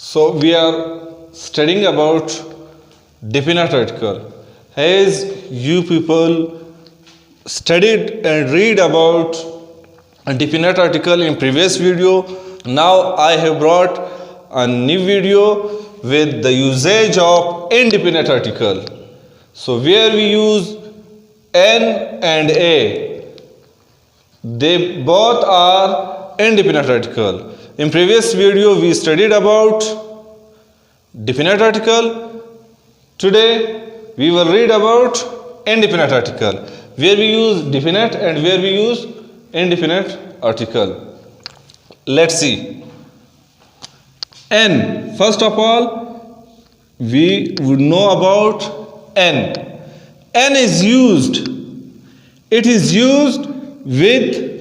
So we are studying about definite article. As you people studied and read about a definite article in previous video, now I have brought a new video with the usage of indefinite article. So where we use N and A, they both are indefinite article. In previous video we studied about definite article. Today we will read about indefinite article, where we use definite and where we use indefinite article. Let's see. N. First of all, we would know about N. N is used. It is used with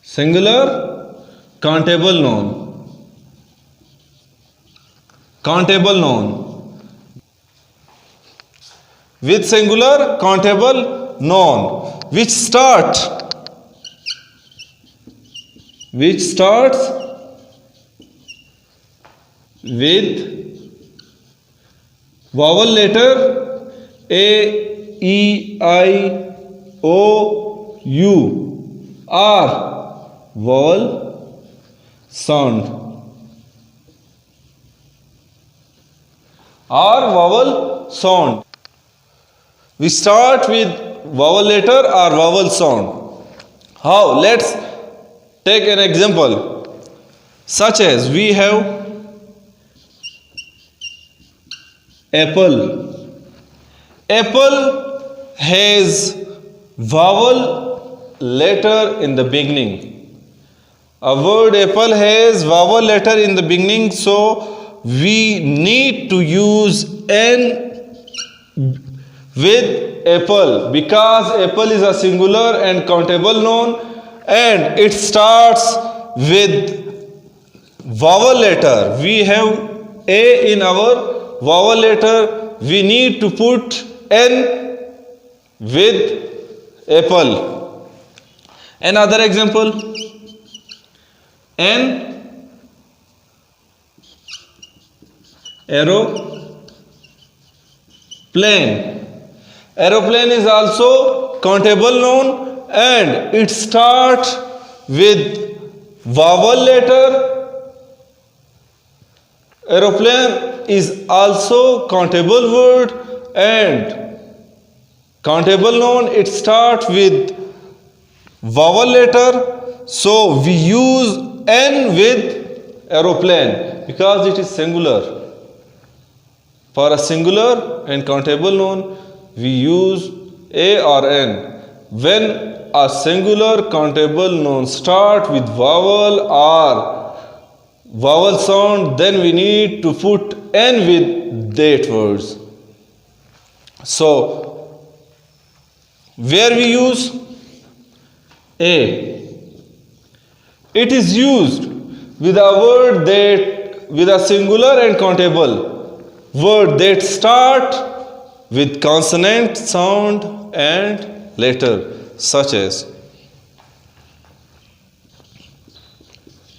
singular countable noun. Countable noun. With singular countable noun, which starts with vowel letter A, E, I, O, U, or vowel sound, We start with vowel letter or vowel sound. How? Let's take an example. Such as we have apple. Apple has vowel letter in the beginning. A word apple has vowel letter in the beginning, so we need to use N with apple because apple is a singular and countable noun and it starts with vowel letter. We have A in our vowel letter. We need to put N with apple. Another example. N aeroplane. Aeroplane is also countable noun and it starts with vowel letter. Aeroplane is also countable word and countable noun. It starts with vowel letter. So we use N with aeroplane because it is singular. For a singular and countable noun, we use A or N. When a singular countable noun starts with vowel or vowel sound, then we need to put N with that words. So, where we use A, it is used with a word with a singular and countable word that start with consonant sound and letter, such as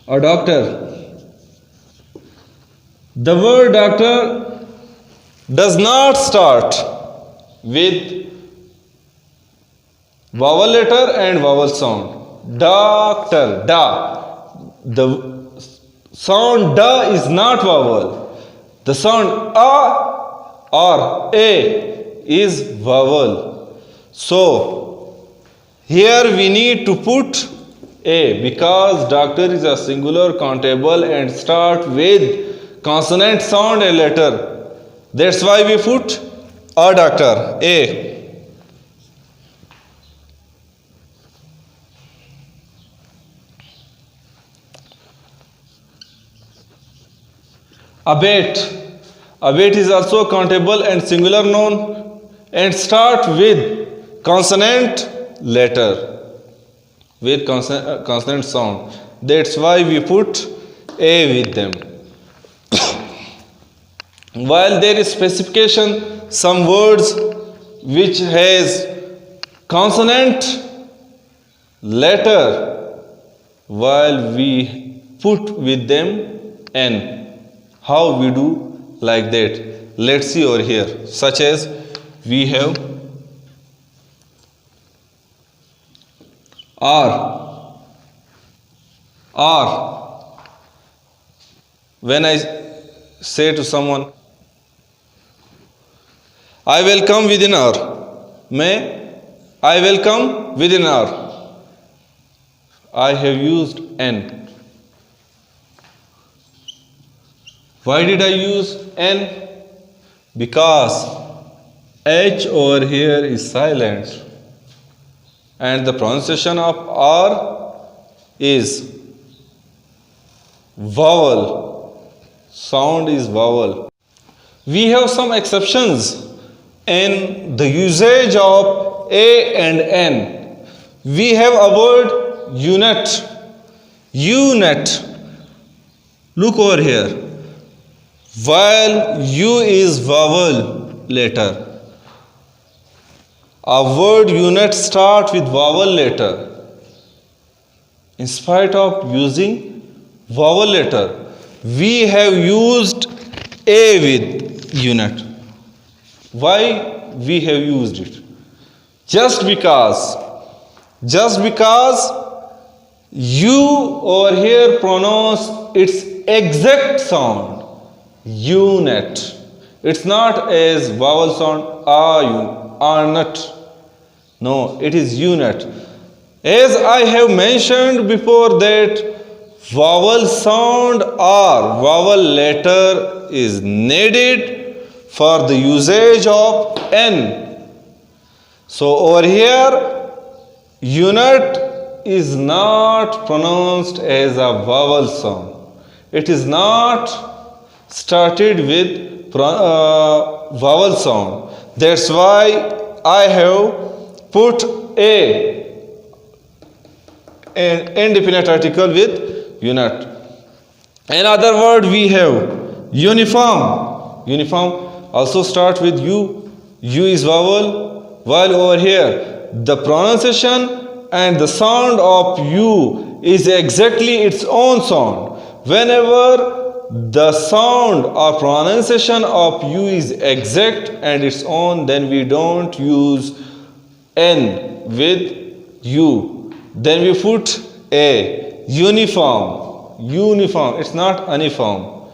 a doctor. The word doctor does not start with vowel letter and vowel sound. Doctor, da. The sound da is not vowel. The sound a or a is vowel. So here we need to put a because doctor is a singular countable and start with consonant sound and letter. That's why we put a doctor, a. Abate. Abate is also countable and singular noun and start with consonant letter, with consonant sound. That's why we put A with them. While there is specification, some words which has consonant letter while we put with them n. How we do like that? Let's see over here. Such as we have R. When I say to someone, I will come within an hour. I will come within an hour. I have used n. Why did I use n? Because H over here is silent and the pronunciation of R is vowel. Sound is vowel. We have some exceptions in the usage of a and n. We have a word unit. Look over here. While u is vowel letter, a word unit start with vowel letter. In spite of using vowel letter, we have used a with unit. Why we have used it? Just because you over here pronounce its exact sound, unit. It's not as vowel sound are not. No, it is unit. As I have mentioned before that vowel sound or vowel letter is needed for the usage of n. So over here, unit is not pronounced as a vowel sound. It is not started with vowel sound. That's why I have put a an indefinite article with unit. Another word we have uniform. Uniform also start with u. U is vowel, while over here the pronunciation and the sound of u is exactly its own sound. Whenever the sound or pronunciation of u is exact and its own, then we don't use n with u. Then we put a. Uniform. It's not uniform.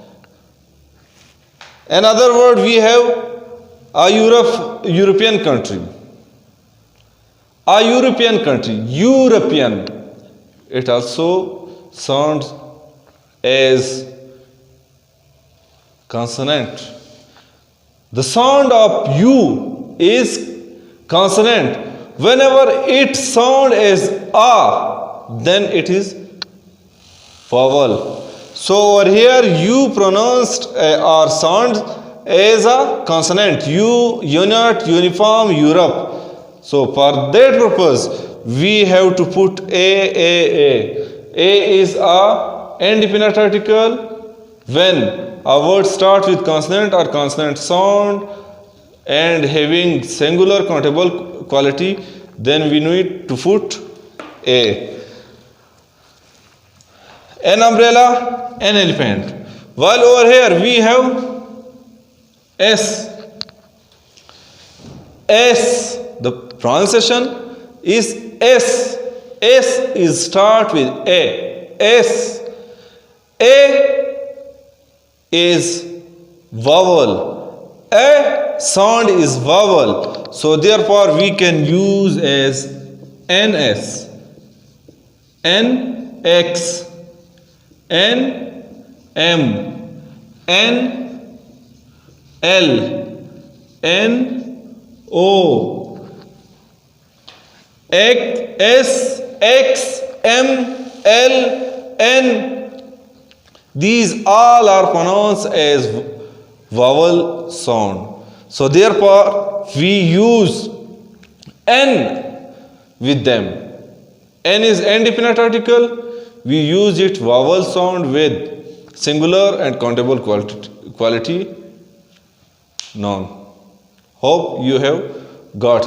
Another word we have a European country. A European country. European. It also sounds as consonant. The sound of u is consonant. Whenever it sounds as a, then it is vowel. So over here you pronounced or sound as a consonant. Unit, uniform, Europe. So for that purpose we have to put a. A is a indefinite article. When a word starts with consonant or consonant sound and having singular countable quality, then we need to put a. An umbrella, an elephant. While over here we have S. The pronunciation is S. S is start with a. S. A is vowel. A sound is vowel. So therefore we can use as NS, NX, NM, NL, NO, S, X, M, L, N. These all are pronounced as vowel sound. So therefore we use N with them. N is indefinite article. We use it vowel sound with singular and countable quality noun. Hope you have got it.